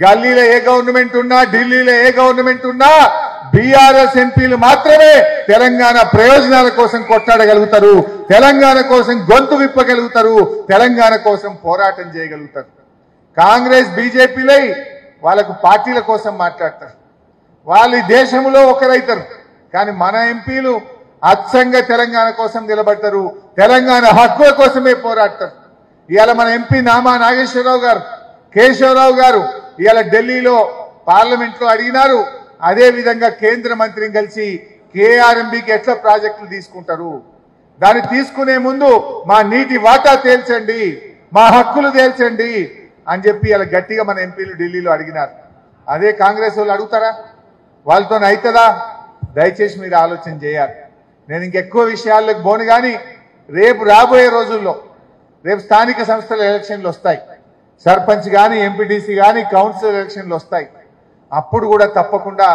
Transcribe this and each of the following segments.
గల్లీలో ఏ గవర్నమెంట్ ఉన్నా, ఢిల్లీలో ఏ గవర్నమెంట్ ఉన్నా బీఆర్ఎస్ ఎంపీలు మాత్రమే తెలంగాణ ప్రయోజనాల కోసం కొట్లాడగలుగుతారు, తెలంగాణ కోసం గొంతు విప్పగలుగుతారు, తెలంగాణ కోసం పోరాటం చేయగలుగుతారు. కాంగ్రెస్ బీజేపీలై వాళ్ళకు పార్టీల కోసం మాట్లాడతారు. వాళ్ళు ఈ దేశంలో ఒకరైతారు. కానీ మన ఎంపీలు అచ్చంగా తెలంగాణ కోసం నిలబడతారు, తెలంగాణ హక్కుల కోసమే పోరాడతారు. ఇవాళ మన ఎంపీ నామా నాగేశ్వరరావు గారు, కేశవరావు గారు ఇవాళ ఢిల్లీలో పార్లమెంట్లో అడిగినారు. అదే విధంగా కేంద్ర మంత్రిని కలిసి కేఆర్ఎంబీకి ఎట్లా ప్రాజెక్టులు తీసుకుంటారు, దాన్ని తీసుకునే ముందు మా నీటి వాటా తేల్చండి, మా హక్కులు తేల్చండి అని చెప్పి ఇలా గట్టిగా మన ఎంపీలు ఢిల్లీలో అడిగినారు. అదే కాంగ్రెస్ వాళ్ళు అడుగుతారా? వాళ్ళతో అవుతుందా? దయచేసి మీరు ఆలోచన చేయాలి. నేను ఇంకెక్కువ విషయాల్లోకి పోను. కానీ రేపు రాబోయే రోజుల్లో రేపు స్థానిక సంస్థల ఎలక్షన్లు వస్తాయి, సర్పంచ్ కానీ ఎంపీటీసీ కానీ కౌన్సిల్ ఎలక్షన్లు వస్తాయి. అప్పుడు కూడా తప్పకుండా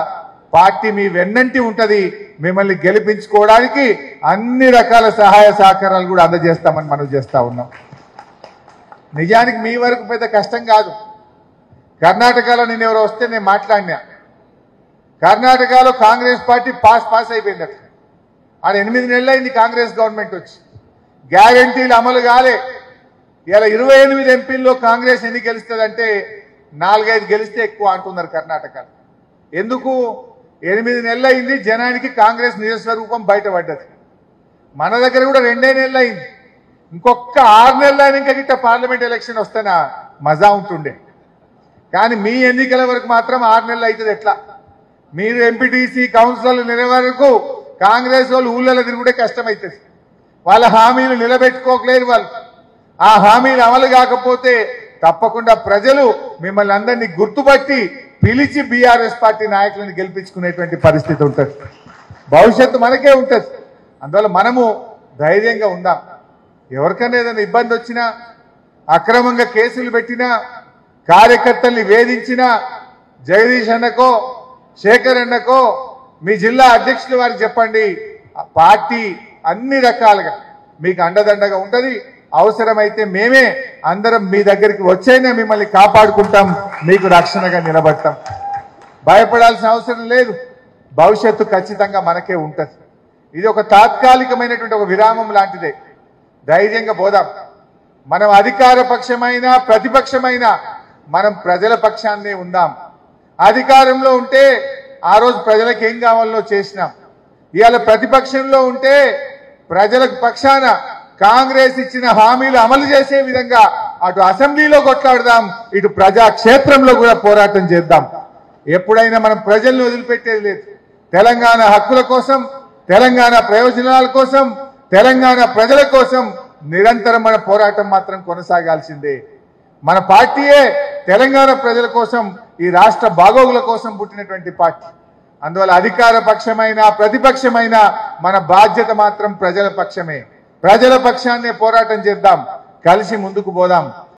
పార్టీ మీ వెన్నంటి ఉంటది. మిమ్మల్ని గెలిపించుకోవడానికి అన్ని రకాల సహాయ సహకారాలు కూడా అందజేస్తామని మనం చేస్తా ఉన్నాం. నిజానికి మీ వరకు పెద్ద కష్టం కాదు. కర్ణాటకలో నేను ఎవరో వస్తే నేను మాట్లాడినా. కర్ణాటకలో కాంగ్రెస్ పార్టీ పాస్ అయిపోయింది. అక్కడ ఆడ 8 నెలలు అయింది కాంగ్రెస్ గవర్నమెంట్ వచ్చి, గ్యారంటీలు అమలు కాలే. ఇలా 28 ఎంపీల్లో కాంగ్రెస్ ఎన్ని గెలుస్తుందంటే 4-5 గెలిస్తే ఎక్కువ అంటున్నారు కర్ణాటకలో. ఎందుకు? 8 నెలలు అయింది, జనానికి కాంగ్రెస్ నిజస్వరూపం బయటపడ్డది. మన దగ్గర కూడా 2 నెలలు అయింది. ఇంకొక 6 నెలలు అయినాక గిట్ట పార్లమెంట్ ఎలక్షన్ వస్తేనా మజా ఉంటుండే. కానీ మీ ఎన్నికల వరకు మాత్రం 6 నెలలు అవుతుంది. ఎట్లా? మీరు ఎంపీటీసీ కౌన్సిలర్లు నిలబడే వరకు కాంగ్రెస్ వాళ్ళు ఊళ్ళలో తిరుగుడే కష్టమవుతుంది. వాళ్ళ హామీలు నిలబెట్టుకోకలేరు. వాళ్ళు ఆ హామీలు అమలు కాకపోతే తప్పకుండా ప్రజలు మిమ్మల్ని అందరినీ గుర్తుపట్టి పిలిచి బీఆర్ఎస్ పార్టీ నాయకులను గెలిపించుకునేటువంటి పరిస్థితి ఉంటుంది. భవిష్యత్తు మనకే ఉంటుంది. అందువల్ల మనము ధైర్యంగా ఉందాం. ఎవరికైనా ఏదైనా ఇబ్బంది వచ్చినా, అక్రమంగా కేసులు పెట్టినా, కార్యకర్తల్ని వేధించినా జగదీష్ అన్నకో శేఖర్ అన్నకో మీ జిల్లా అధ్యక్షులు వారికి చెప్పండి. ఆ పార్టీ అన్ని రకాలుగా మీకు అండదండగా ఉంటది. అవసరమైతే మేమే అందరం మీ దగ్గరికి వచ్చైనా మిమ్మల్ని కాపాడుకుంటాం, మీకు రక్షణగా నిలబడతాం. భయపడాల్సిన అవసరం లేదు. భవిష్యత్తు ఖచ్చితంగా మనకే ఉంటది. ఇది ఒక తాత్కాలికమైనటువంటి ఒక విరామం లాంటిదే. ధైర్యంగా పోదాం. మనం అధికార పక్షమైనా ప్రతిపక్షమైనా మనం ప్రజల పక్షాన్నే ఉందాం. అధికారంలో ఉంటే ఆ రోజు ప్రజలకు ఏం కావాలో చేసినాం. ఇవాళ ప్రతిపక్షంలో ఉంటే ప్రజలకు పక్షాన కాంగ్రెస్ ఇచ్చిన హామీలు అమలు చేసే విధంగా అటు అసెంబ్లీలో కొట్లాడదాం, ఇటు ప్రజాక్షేత్రంలో కూడా పోరాటం చేద్దాం. ఎప్పుడైనా మనం ప్రజల్ని వదిలిపెట్టేది లేదు. తెలంగాణ హక్కుల కోసం, తెలంగాణ ప్రయోజనాల కోసం, తెలంగాణ ప్రజల కోసం నిరంతరం మన పోరాటం మాత్రం కొనసాగాల్సిందే. మన పార్టీయే తెలంగాణ ప్రజల కోసం, ఈ రాష్ట్ర బాగోగుల కోసం పుట్టినటువంటి పార్టీ. అందువల్ల అధికార పక్షమైన ప్రతిపక్షమైన మన బాధ్యత మాత్రం ప్రజల పక్షమే. ప్రజల పక్షాన్నే పోరాటం చేద్దాం, కలిసి ముందుకు పోదాం.